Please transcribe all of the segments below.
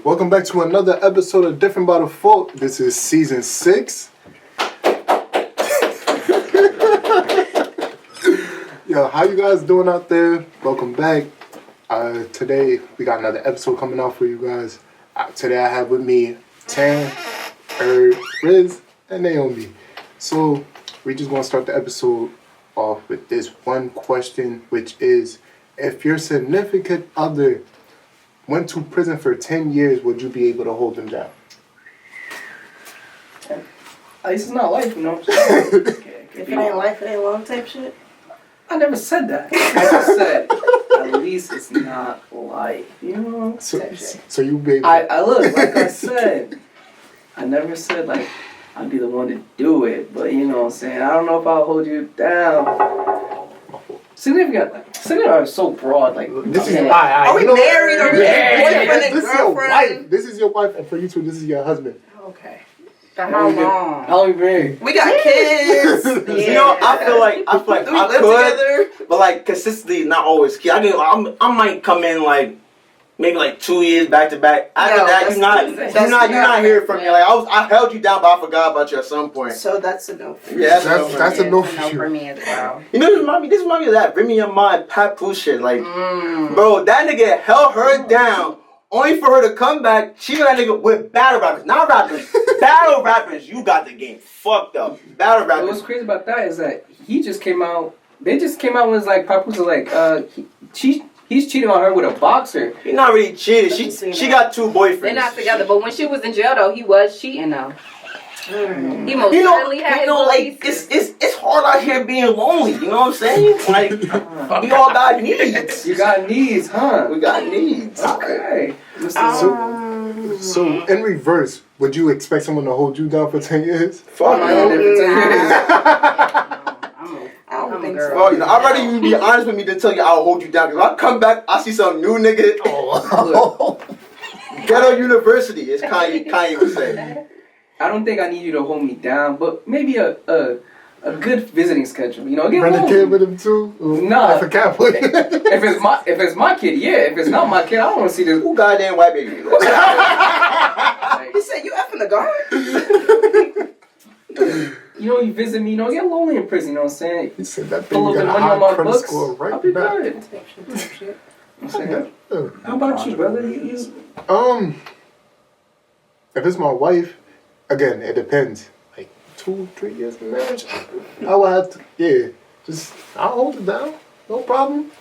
Welcome back to another episode of Different by Default. This is season 6. Yo, how you guys doing out there? Welcome back. Today we got another episode coming out for you guys. Today I have with me Tan, Riz, and Naomi. So we're just gonna start the episode off with this one question, which is, if your significant other went to prison for 10 years, would you be able to hold them down? At least it's not life, you know. If it ain't life, it ain't long type shit. I never said that. I just said, at least it's not life, you know. So you be able I look, like I said, I never said, like, I'd be the one to do it, but you know what I'm saying? I don't know if I'll hold you down. Significant are so broad, like, this is Are we married or boyfriend and this is your wife. This is your wife, and for you two, this is your husband. Okay. For how long? How long you been? We got kids. Yeah. You know, I feel like Do we I live could, together? but like consistently, not always. I might come in like maybe like 2 years back to back. After that, you're not hearing from me. Like I held you down, but I forgot about you at some point. So that's a no for me. Yeah, that's a no for No you. for me as well. You know, this remind me of that. Bring me your mind, Pat Pooh shit. Like, bro, that nigga held her down only for her to come back. She got that nigga with battle rappers, not rappers. Battle rappers, you got the game fucked up. Battle rappers. What's crazy about that is that he just came out. They just came out when it's like Papoose was like, he's cheating on her with a boxer. He not really cheated. She got 2 boyfriends. They're not together, but when she was in jail though, he was cheating though. He most certainly had his like releases. it's hard out here being lonely. You know what I'm saying? Like we all got needs. You got needs, huh? We got needs. Okay. So in reverse, would you expect someone to hold you down for 10 years? Fuck no. I don't think girl. so. Well, I'd rather you be honest with me than tell you I'll hold you down. Cause if I come back, I see some new nigga. Ghetto University, as Kanye would say. I don't think I need you to hold me down, but maybe a good visiting schedule. You know, get Bring the home. kid with him too? Nah. If a cat with him. If it's my kid, yeah. If it's not my kid, I don't want to see this. Who goddamn white baby? He said, you effing the guard? You know, you visit me, you know, get lonely in prison, you know what I'm saying? He said that Put a baby little got bit a of money on high my credit books. score right I'll be back. good. You know what I'm saying? How about you, brother? If it's my wife, again, it depends. Like 2-3 years of marriage, I would have to, I'll hold it down. No problem.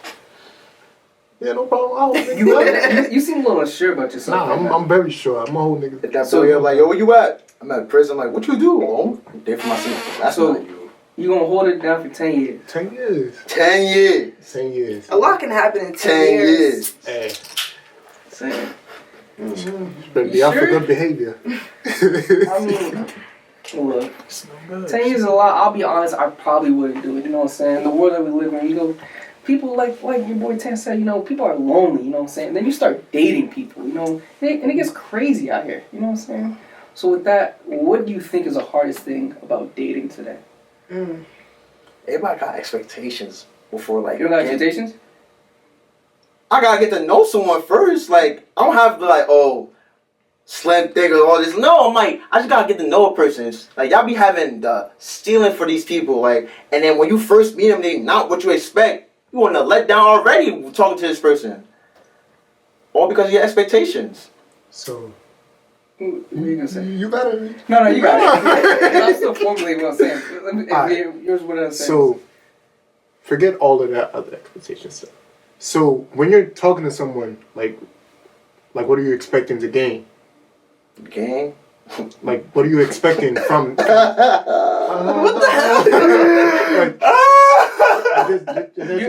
Yeah, no problem. I'll hold it down. You seem a little unsure about yourself. Nah, I'm very sure. I'm a whole nigga. At that point, I'm like, yo, where you at? I'm at prison. I'm like, what you do? Oh, I'm there for myself. That's So- not you. You gonna hold it down for 10 years. 10 years. 10 years. 10 years. A lot can happen in 10 10 years. Hey, Saying. better be out for good behavior. I mean, look, 10 years is a lot. I'll be honest, I probably wouldn't do it. You know what I'm saying? The world that we live in, you know, people like your boy Tan said, you know, people are lonely. You know what I'm saying? Then you start dating people. You know, and it gets crazy out here. You know what I'm saying? So with that, what do you think is the hardest thing about dating today? Everybody got expectations before, like. You don't got expectations? I gotta get to know someone first. Like, I don't have to, like, oh, slim thick or all this. No, I'm like, I just gotta get to know a person. It's like, y'all be having the stealing for these people. Like, and then when you first meet them, they not what you expect. You want to let down already talking to this person. All because of your expectations. So, What are you gonna say? you gotta. No, you got it. I'm still formulating what I'm saying. Here's what I'm saying. So, forget all of that other expectation stuff. So, when you're talking to someone, like what are you expecting to gain? Gang. Like, what are you expecting from? What the hell?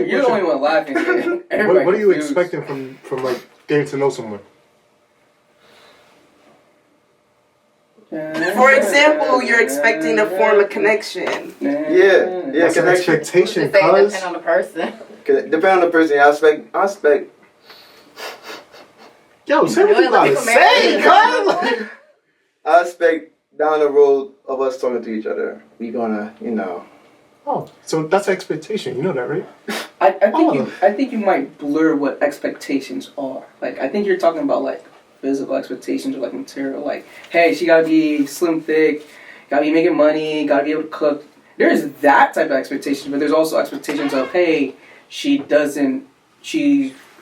You're the only one laughing. What are you expecting from like getting to know someone? For example, you're expecting to form a connection. Yeah, That's an connection. expectation, Just say it cuz. depend on the person. Depending on the person, I expect. Yo, say what you gotta say, cuz. I expect down the road of us talking to each other, we gonna, you know. Oh, so that's expectation. You know that, right? I think you might blur what expectations are. Like, I think you're talking about like physical expectations or like material. Like, hey, she gotta be slim, thick, gotta be making money, gotta be able to cook. There's that type of expectation, but there's also expectations of, hey, she's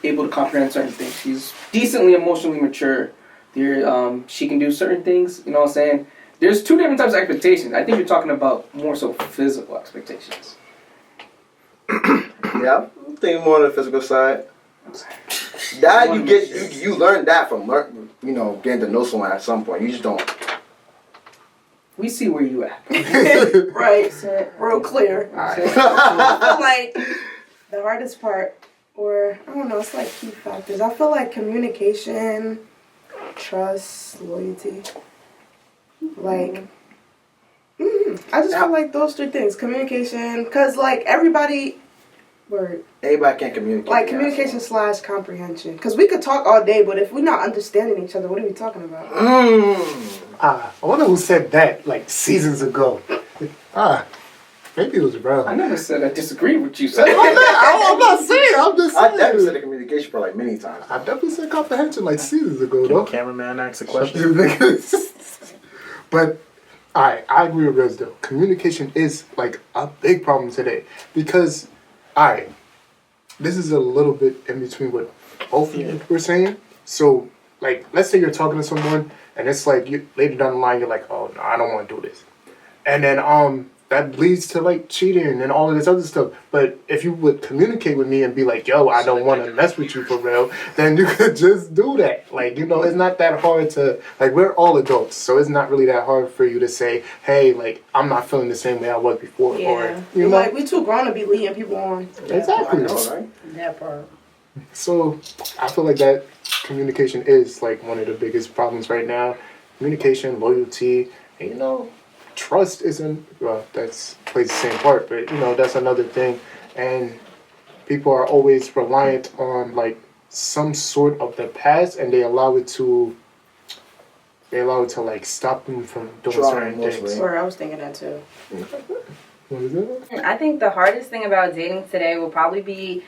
able to comprehend certain things. She's decently emotionally mature. She can do certain things. You know what I'm saying? There's two different types of expectations. I think you're talking about more so physical expectations. Yeah, I'm thinking more on the physical side. That you learn that from getting to know someone at some point. You just don't. We see where you at. Right. Real clear. Alright. I feel like the hardest part, or I don't know, it's like key factors. I feel like communication, trust, loyalty. Like, I just feel like those three things. Communication, because like everybody Everybody can't communicate. like communication / comprehension. Because we could talk all day, but if we're not understanding each other, what are we talking about? I wonder who said that like seasons ago. Maybe it was Brown. I never said I disagree with you. I'm not saying. I'm just saying. I definitely said the communication part like many times. I definitely said comprehension like seasons ago, though. Cameraman asks a question. But, alright, I agree with Rez, though. Communication is, like, a big problem today. Because, alright, this is a little bit in between what both of you were saying. So, like, let's say you're talking to someone, and it's like, later down the line, you're like, oh, no, I don't want to do this. And then, that leads to like cheating and all of this other stuff. But if you would communicate with me and be like, yo, I don't want to mess with you for real, then you could just do that. Like, it's not that hard to, like, we're all adults, so it's not really that hard for you to say, hey, like, I'm not feeling the same way I was before. Yeah. Or, you know? Like, we too grown to be leading people on. Exactly. I know, right? That part. So I feel like that communication is like one of the biggest problems right now. Communication, loyalty, and trust that's plays the same part, but that's another thing. And people are always reliant on like some sort of the past, and they allow it to like stop them from doing certain things. Sorry, I was thinking that too. What is it? I think the hardest thing about dating today will probably be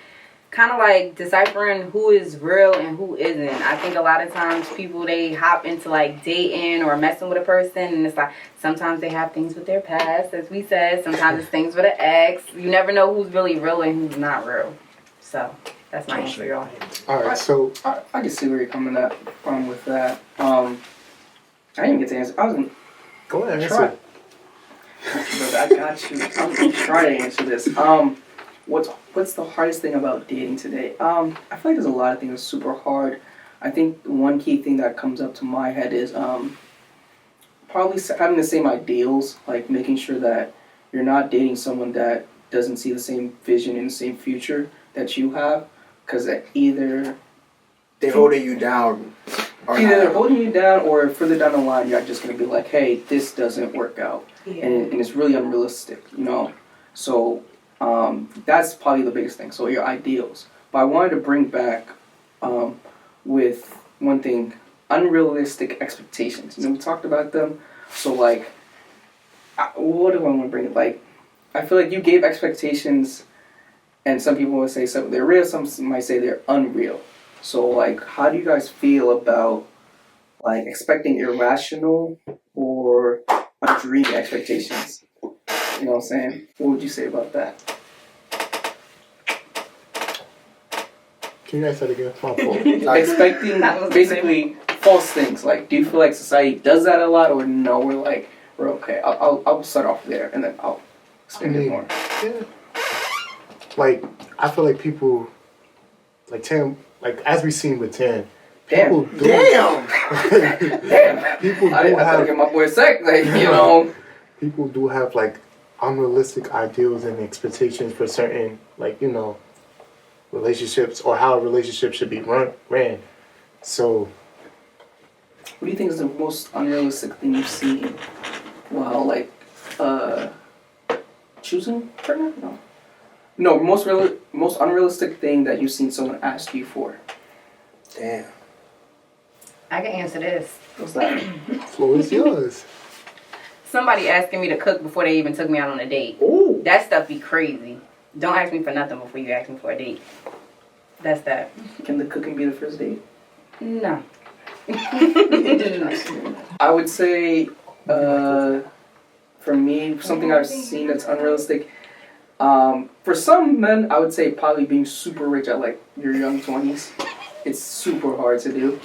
kind of like deciphering who is real and who isn't. I think a lot of times people, they hop into like dating or messing with a person, and it's like sometimes they have things with their past, as we said. Sometimes it's things with an ex. You never know who's really real and who's not real. So that's my answer, y'all. All right, so I can see where you're coming from with that. I didn't get to answer. I was gonna go ahead. try. I got you. I'm gonna try to answer this. What's the hardest thing about dating today? I feel like there's a lot of things that's super hard. I think one key thing that comes up to my head is probably having the same ideals, like making sure that you're not dating someone that doesn't see the same vision and the same future that you have, because either they're holding you down. Either they're holding you down, or further down the line, you're just going to be like, hey, this doesn't work out. Yeah. And it's really unrealistic, So that's probably the biggest thing. So your ideals. But I wanted to bring back with one thing, unrealistic expectations. We talked about them. So like, what do I want to bring? Like, I feel like you gave expectations, and some people will say they're real, some might say they're unreal. So like, how do you guys feel about like expecting irrational or undreamy expectations? You know what I'm saying? What would you say about that? Can you guys say that again? My fault. Expecting basically false things. Like, do you feel like society does that a lot, or no? We're okay. I'll start off there, and then I'll explain it more. Yeah. Like, I feel like people, like Tam, like as we've seen with Tam, people do. Damn. People do I have. get my boy sick. Like, People do have like unrealistic ideals and expectations for certain, like relationships or how a relationship should be ran. So, what do you think is the most unrealistic thing you've seen while like choosing a partner? No, most unrealistic thing that you've seen someone ask you for. Damn. I can answer this. What's that? floor is yours. Somebody asking me to cook before they even took me out on a date. Ooh. That stuff be crazy. Don't ask me for nothing before you ask me for a date. That's that. Can the cooking be the first date? No. I would say, for me, something I've seen that's unrealistic. For some men, I would say probably being super rich at like your young 20s. It's super hard to do.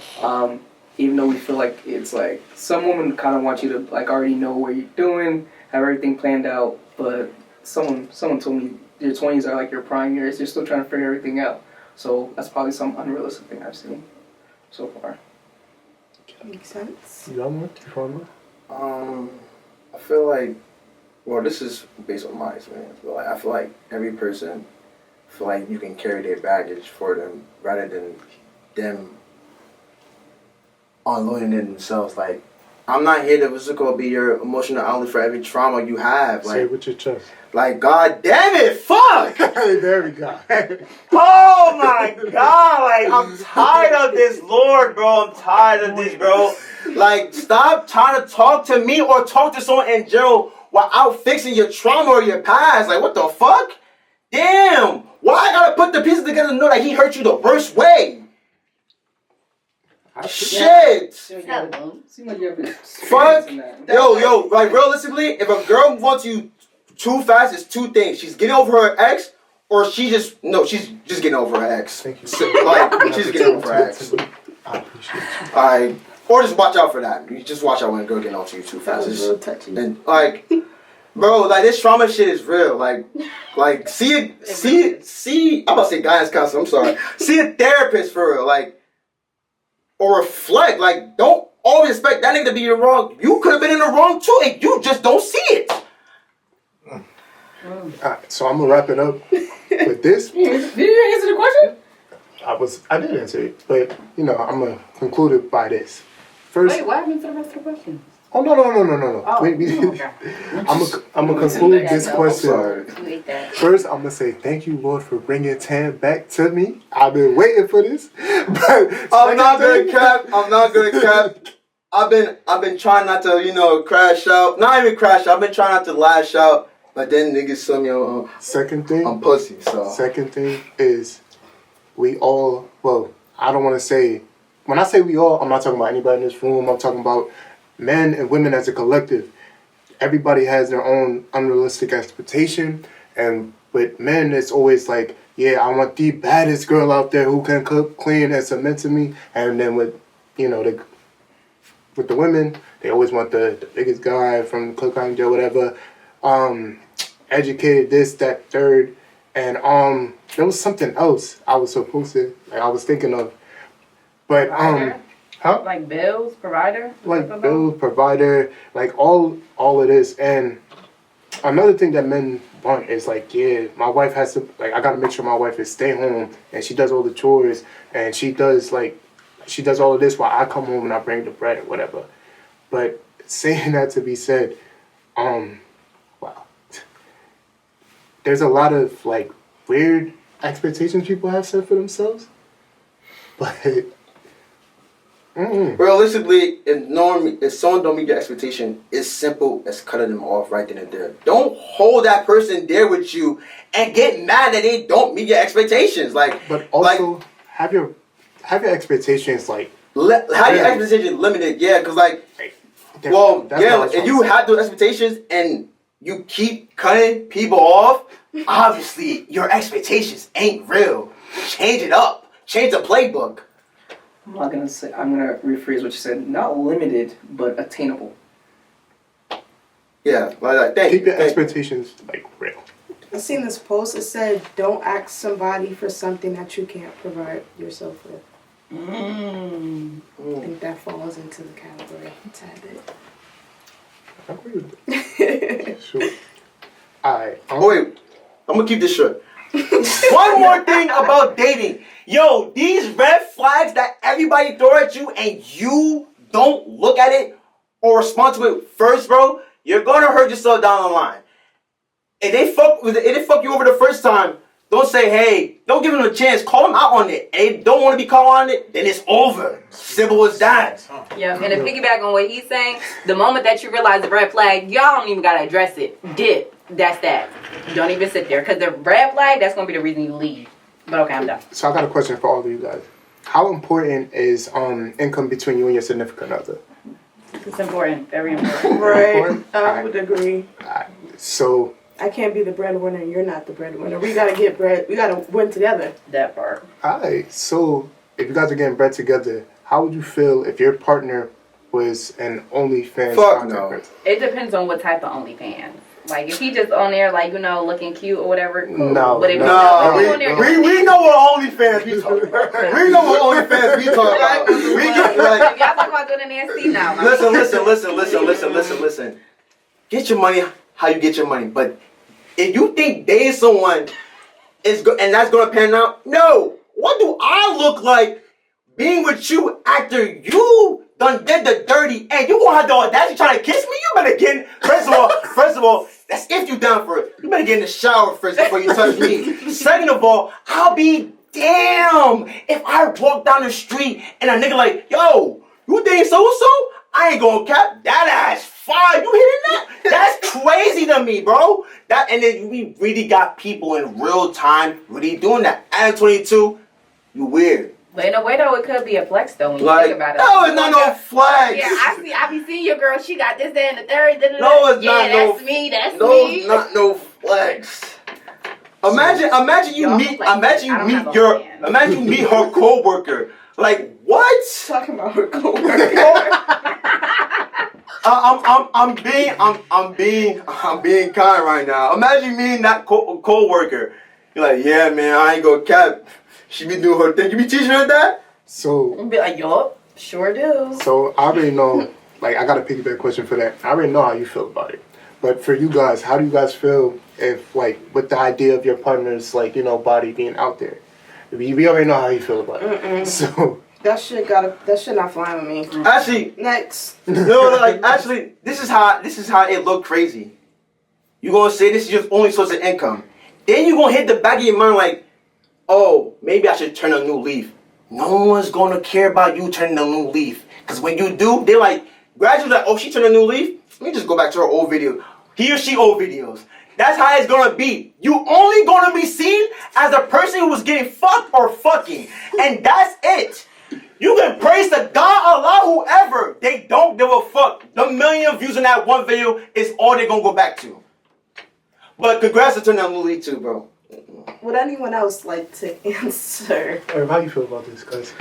Even though we feel like it's like some women kind of want you to like already know what you're doing, have everything planned out. But someone told me your 20s are like your prime years. You're still trying to figure everything out. So that's probably some unrealistic thing I've seen so far. Makes sense. You got one? You found one? I feel like, well, this is based on my experience, but like I feel like every person feel like you can carry their baggage for them rather than them unloading it themselves. Like, I'm not here to be your emotional outlet for every trauma you have. Say it Like, with your chest. like, god damn it, fuck! Hey, there we go. Oh my god, like, I'm tired of this, Lord, bro. I'm tired of this, bro. Like, stop trying to talk to me or talk to someone in general without fixing your trauma or your past. Like, what the fuck? Damn! Why I gotta put the pieces together to know that he hurt you the worst way? Shit! Seems like you have Fuck! experience in that. Yo, like, realistically, if a girl wants you too fast, it's two things. She's getting over her ex, or she's just getting over her ex. Thank you. So, like, she's getting over her ex. I appreciate you. Alright. Or just watch out for that. You just watch out when a girl getting onto you too That fast. was real touchy. And like, bro, like this trauma shit is real. Like see. I'm about to say guidance counselor. I'm sorry. See a therapist for real. Like, or reflect. Like, don't always expect that nigga to be your wrong. You could have been in the wrong too, and you just don't see it. Alright, so I'm gonna wrap it up with this. Did you answer the question? I did answer it, but you know, I'm gonna conclude it by this. First, Wait, what happened to the rest of the questions? oh no. Oh, Wait, okay. I'm gonna conclude this I'm question. sorry. Who ate that? First, I'm gonna say thank you, Lord, for bringing Tan back to me. I've been waiting for this, but I'm not gonna cap. I've been trying not to, crash out. Not even crash out. I've been trying not to lash out. But then niggas saw me Second thing, I'm pussy, so. Second thing is, we all, well, I don't want to say, when I say we all, I'm not talking about anybody in this room. I'm talking about men and women as a collective. Everybody has their own unrealistic expectation. And with men, it's always like, yeah, I want the baddest girl out there who can cook, clean, and submit to me. And then with the women, they always want the biggest guy from the cookout or whatever. Educated, this, that, third. And there was something else I was thinking of. But Provider? huh? Like bills, provider? Like bills, provider, like all of this. And another thing that men want is like, yeah, my wife has to, like, I gotta make sure my wife is stay home and she does all the chores and she does all of this while I come home and I bring the bread or whatever. But saying that to be said, wow. There's a lot of like weird expectations people have set for themselves. But realistically, if someone don't meet your expectation, it's simple as cutting them off right then and there. Don't hold that person there with you and get mad that they don't meet your expectations. But also have your expectations like have your expectations limited, yeah, because if you have those expectations and you keep cutting people off, obviously your expectations ain't real. Change it up. Change the playbook. I'm gonna rephrase what you said. Not limited, but attainable. Yeah, thank you. Keep your expectations like real. I seen this post. It said, "Don't ask somebody for something that you can't provide yourself with." I think that falls into the category a tad bit. I agree with that. Sure. Alright. Wait, I'm gonna keep this short. One more thing about dating. Yo, these red flags that everybody throw at you and you don't look at it or respond to it first, bro, you're gonna hurt yourself down the line. If they fuck you over the first time, don't say, hey, don't give them a chance. Call them out on it. And they don't want to be called on it, then it's over. Simple as that. Yeah, and to piggyback on what he's saying, the moment that you realize the red flag, y'all don't even gotta address it. Dip. That's that. Don't even sit there. Because the red flag, that's gonna be the reason you leave. But okay, I'm done. So I got a question for all of you guys. how important is income between you and your significant other? It's important, very important. Right. Important? I would agree. So I can't be the breadwinner and you're not the breadwinner. We gotta get bread. We gotta win together. That part. alright, so if you guys are getting bread together, how would you feel if your partner was an OnlyFans content person? It depends on what type of OnlyFans. Like if he just on there like looking cute or whatever. Cool. No, But if no. he on there We know what OnlyFans we talking about. We know what OnlyFans we talking about. We get like. If y'all talking about doing the nasty now. Listen. Get your money how you get your money. But if you think dating someone is good and that's gonna pan out, no. What do I look like being with you after you done did the dirty and you gonna have the audacity trying to kiss me? You better get first of all, that's if you down for it. You better get in the shower first before you touch me. Second of all, I'll be damn if I walk down the street and a nigga like, yo, you dating so-and-so? I ain't gonna cap that ass fire. You hearing that? That's crazy to me, bro. That and then we really got people in real time really doing that. At 22, you weird. But in a way though, it could be a flex though when you Like, think about it. no, it's not no flex. Yeah, I be seeing your girl. She got this, that, and the third. No, it's not no. That's me. That's no, me. it's not no flex. Imagine you meet her coworker. Like what? Talking about her coworker. I'm being kind right now. Imagine meeting that coworker. You're like, yeah, man, I ain't gonna cap. She be doing her thing. You be teaching her that? So Be like, yup, sure do. So I already know, like, I got a piggyback question for that. I already know how you feel about it. But for you guys, how do you guys feel if, like, with the idea of your partner's, like, body being out there? We already know how you feel about it. So that shit not flying with me. Actually, Next. Actually, this is how it look crazy. You gonna say this is your only source of income. Then you gonna hit the back of your mind like, oh, maybe I should turn a new leaf. No one's gonna care about you turning a new leaf. Cause when you do, they like gradually like, oh, she turned a new leaf. Let me just go back to her old video. He or she old videos. That's how it's gonna be. You only gonna be seen as a person who was getting fucked or fucking. And that's it. You can praise the God, Allah, whoever. They don't give a fuck. The million views in that one video is all they're gonna go back to. But congrats to turning a new leaf too, bro. Would anyone else like to answer? Irv, how you feel about this, guys?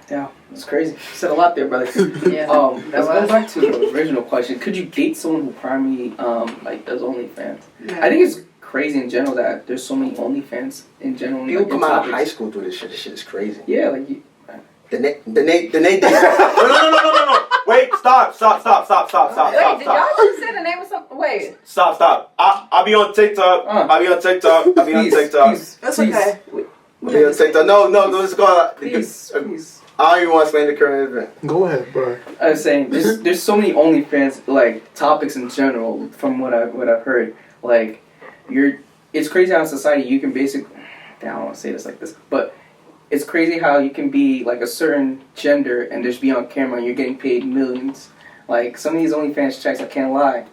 Yeah, it's crazy. You said a lot there, brother. Yeah. Let's go back to the original question. Could you date someone who primarily does OnlyFans? No. I think it's crazy in general that there's so many OnlyFans in general. People like, come out of topics. high school through this shit. This shit is crazy. Yeah, like you. The Nate. No. Wait, stop. Wait, did y'all just say the name of something? Wait. Stop. I'll be on TikTok. I'll be on TikTok. That's okay. I'll be on TikTok. No, it's called. Peace. I don't even want to explain the current event. Go ahead, bro. I was saying there's so many OnlyFans like topics in general from what I've heard. Like it's crazy how in society you can basically I don't want to say this like this, but it's crazy how you can be like a certain gender and just be on camera and you're getting paid millions. Like some of these OnlyFans checks, I can't lie.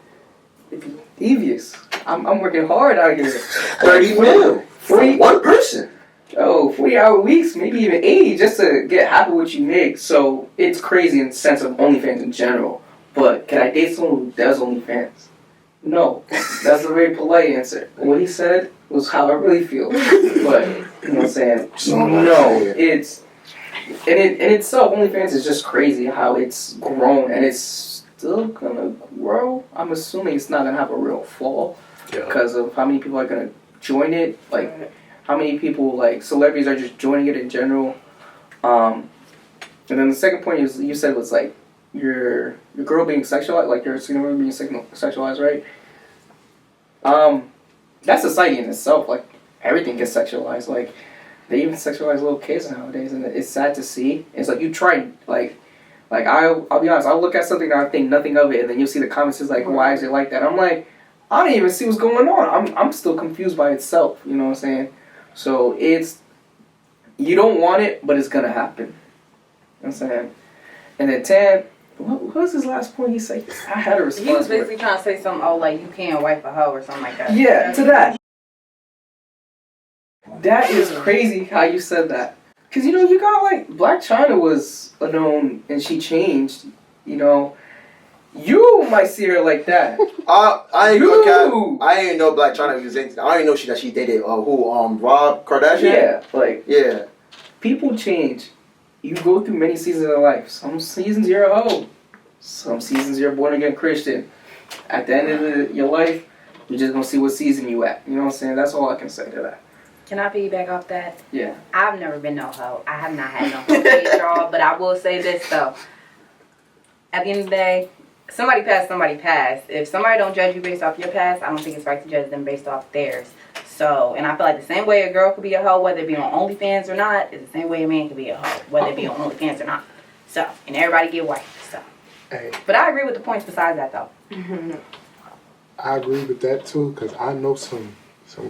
It'd be devious. I'm working hard out here. 30 mil for one person. 40-hour weeks, maybe even 80 just to get half of what you make. So it's crazy in the sense of OnlyFans in general. But can I date someone who does OnlyFans? No. That's a very polite answer. What he said was how I really feel. But, you know what I'm saying? No. It's... And in itself, OnlyFans is just crazy how it's grown. And it's still gonna grow. I'm assuming it's not gonna have a real fall. Because of how many people are gonna join it. Like... How many people, like, celebrities are just joining it in general. And then the second point you said was, like, your girl being sexualized, like, your significant being sexualized, right? That's society in itself. Like, everything gets sexualized. Like, they even sexualize little kids nowadays, and it's sad to see. It's like, you try, like I'll be honest, I'll look at something and I'll think nothing of it, and then you'll see the comments is like, why is it like that? I'm like, I don't even see what's going on. I'm still confused by itself, you know what I'm saying? So you don't want it, but it's gonna happen. You know what I'm saying? And then Tan, what was his last point he said? I had a response. He was basically trying to say something, like you can't wipe a hoe or something like that. Yeah, to that. That is crazy how you said that. Cause you got like Black China was a known and she changed. You might see her like that. I ain't gonna cap. I ain't know Black China was into. I ain't know that she dated Rob Kardashian. Yeah. People change. You go through many seasons of life. Some seasons you're a hoe. Some seasons you're a born again Christian. At the end of your life, you're just gonna see what season you at. You know what I'm saying? That's all I can say to that. Can I piggyback off that? Yeah. I've never been no hoe. I have not had no hoe phase, y'all. But I will say this though. At the end of the day, somebody passed. If somebody don't judge you based off your past, I don't think it's right to judge them based off theirs. So, and I feel like the same way a girl could be a hoe, whether it be on OnlyFans or not, is the same way a man could be a hoe, whether it be on OnlyFans or not. So, and everybody get white. So, but I agree with the points besides that though. I agree with that too, because I know some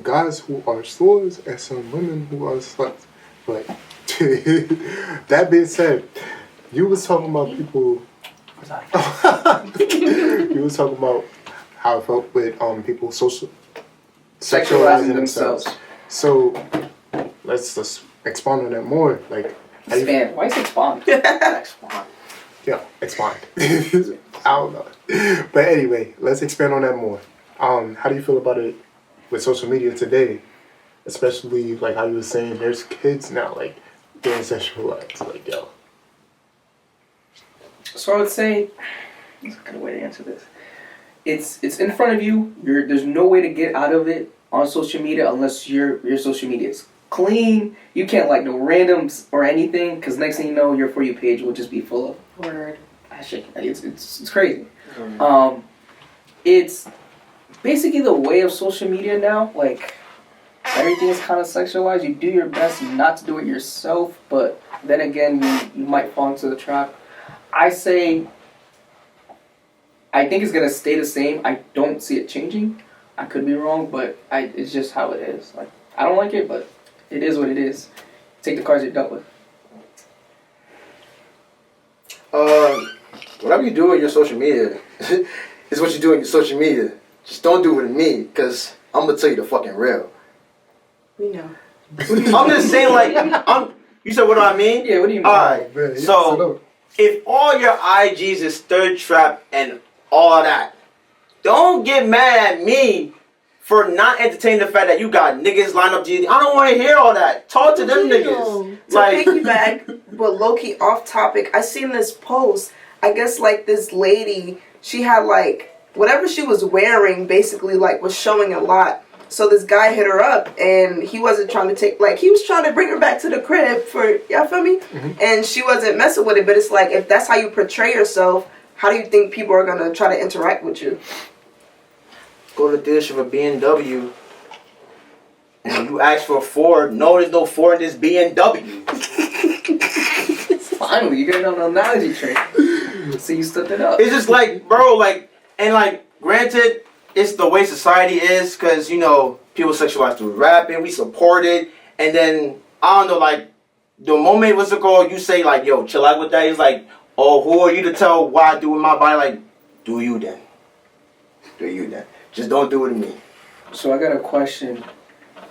guys who are swords and some women who are sluts. But that being said, you was talking about people. You was talking about how it felt with people sexualizing themselves. So let's expand on that more. Like, expand. Why is expand? Expand. Yeah, expand. I don't know. But anyway, let's expand on that more. How do you feel about it with social media today? Especially like how you were saying, there's kids now like being sexualized. Like, yo. So I would say, that's a good way to answer this. It's in front of you. There's no way to get out of it on social media unless your social media is clean. You can't like no randoms or anything, because next thing you know, your For You page will just be full of Word. shit. It's crazy. It's basically the way of social media now. Like, everything is kind of sexualized. You do your best not to do it yourself, but then again, you might fall into the trap. I think it's gonna stay the same. I don't see it changing. I could be wrong, but it's just how it is. Like, I don't like it, but it is what it is. Take the cards you're dealt with. Whatever you do on your social media is what you do on your social media. Just don't do it with me, because I'm gonna tell you the fucking real. We know. I'm just saying, like, you said, what do I mean? Yeah, what do you mean? Alright, so if all your IGs is third trap and all that, don't get mad at me for not entertaining the fact that you got niggas lined up GD. I don't want to hear all that. Talk to them niggas. To piggyback, but low-key off topic, I seen this post. I guess like this lady, she had like whatever she was wearing basically like was showing a lot. So this guy hit her up, and he wasn't trying to he was trying to bring her back to the crib for, y'all feel me? Mm-hmm. And she wasn't messing with it, but it's like, if that's how you portray yourself, how do you think people are going to try to interact with you? Go to the dealership of BMW, and you ask for a Ford. No, there's no Ford in this BMW. Finally, you got an analogy train. So you stood it up. It's just like, bro, like, and like, granted, it's the way society is, because, people sexualize through rapping, we support it, and then, I don't know, like, the moment, you say, like, yo, chill out with that, it's like, oh, who are you to tell what I do with my body? Like, do you then. Just don't do it to me. So I got a question.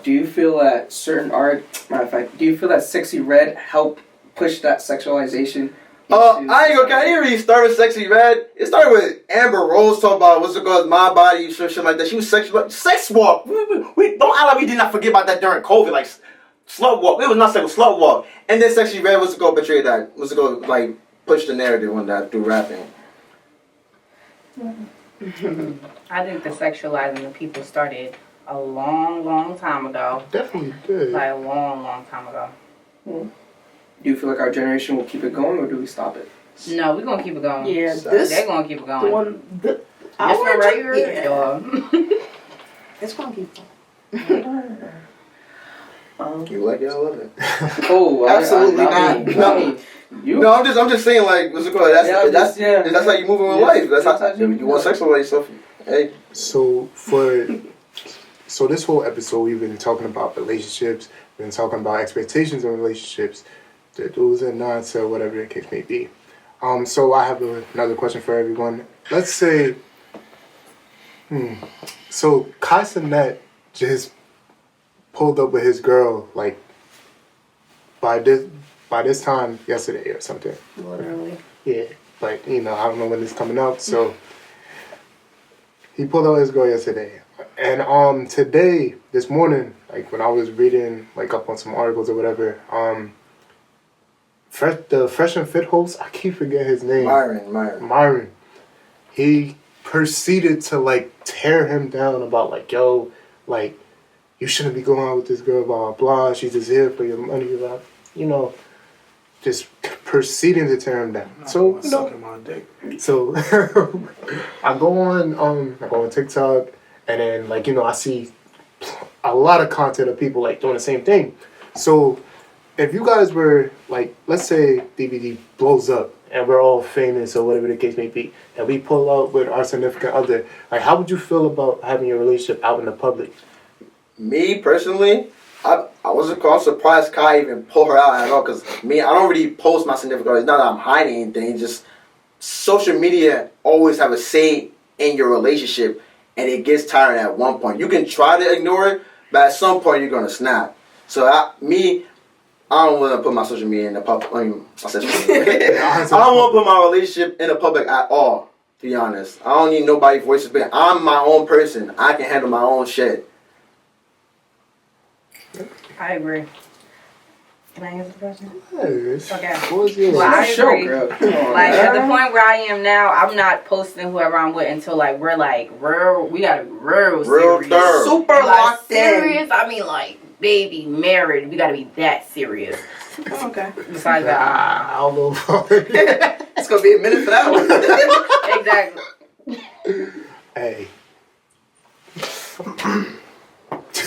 Do you feel that certain art, matter of fact, do you feel that Sexy Red helped push that sexualization? I ain't gonna. I didn't really start with Sexy Red. It started with Amber Rose talking about my body, shit like that. She was sexual. Sex walk. We don't act like we did not forget about that during COVID. Like, slut walk. It was not sexual, slut walk. And then Sexy Red betray that. Like, push the narrative on that through rapping. I think the sexualizing of people started a long, long time ago. Definitely did. Like a long, long time ago. Mm-hmm. Do you feel like our generation will keep it going, or do we stop it? No, we're gonna keep it going. Yeah, they're gonna keep it going. Right here. Yeah. It's gonna keep going. You like it, I love it. Oh, absolutely not. No, I'm just saying, like, that's how you moving with life. That's how you want sex with yourself. Hey. So this whole episode, we've been talking about relationships. We've been talking about expectations in relationships, the do's and don'ts, or whatever the case may be. So I have another question for everyone. Let's say, so Kai Cenat just pulled up with his girl like by this time yesterday or something. Literally. Yeah, but I don't know when it's coming out, so he pulled out his girl yesterday. And today, this morning, like when I was reading like up on some articles or whatever, the Fresh and Fit host, I keep forgetting his name. Myron. He proceeded to like tear him down about like, yo, like you shouldn't be going out with this girl, blah blah blah. She's just here for your money, blah. Just proceeding to tear him down. So my dick. So I go on TikTok, and then I see a lot of content of people like doing the same thing. So if you guys were like, let's say DVD blows up and we're all famous or whatever the case may be, and we pull out with our significant other, like how would you feel about having your relationship out in the public? Me personally, I wasn't surprised Kai even pulled her out at all, because I don't really post my significant other. It's not that I'm hiding anything. It's just social media always have a say in your relationship, and it gets tiring at one point. You can try to ignore it, but at some point you're gonna snap. So I don't want to put my social media in the public. I don't want to put my relationship in the public at all, to be honest. I don't need nobody's voices. I'm my own person. I can handle my own shit. I agree. Can I answer the question? Yes. Okay. What was yours? Well, I agree. Girl. Like at the point where I am now, I'm not posting whoever I'm with until like we're like real. We gotta be real serious. Thorough. Super And, like, locked in. serious. I mean, like baby, married. We gotta be that serious. Oh, okay. Besides that, I don't know about it. It's gonna be a minute for that one. exactly. Hey.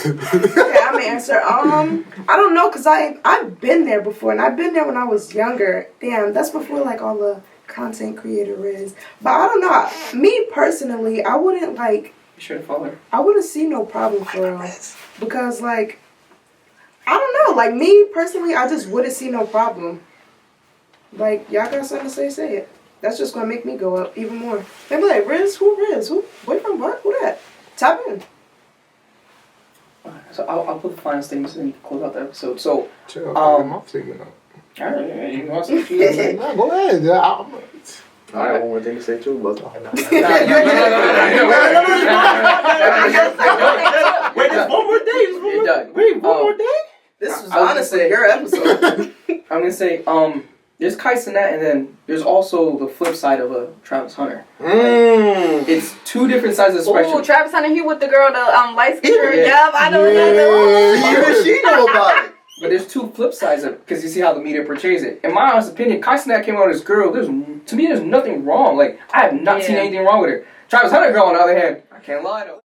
Okay, I'm answer. I don't know, cause I've been there before, and I've been there when I was younger. Damn, that's before like all the content creator is. But I don't know. Me personally, I wouldn't like. You should have followed her. I wouldn't see no problem for real, because like, I don't know. Like me personally, I just wouldn't see no problem. Like y'all got something to say it. That's just gonna make me go up even more. They be like, Riz? Who? Boyfriend? What? Who that? Tap in. So I'll put the final statements and close out the episode. So, Chill, I'm off statement now. alright, you want to say No, go ahead. I got one more thing to say too, but I'm wait, there's one more day. Wait, one more day. This was I was honestly gonna say- your episode. I'm gonna say, there's Kai Cenat, and then there's also the flip side of a Travis Hunter. It's two different sides of the spectrum. Ooh, Travis Hunter, he with the girl, the light skin girl. Yeah. Yep, I know. Yeah. She know about it. But there's two flip sides of it, because you see how the media portrays it. In my honest opinion, Kai Cenat came out as girl. To me, there's nothing wrong. Like, I have not seen anything wrong with her. Travis Hunter girl, on the other hand, I can't lie though.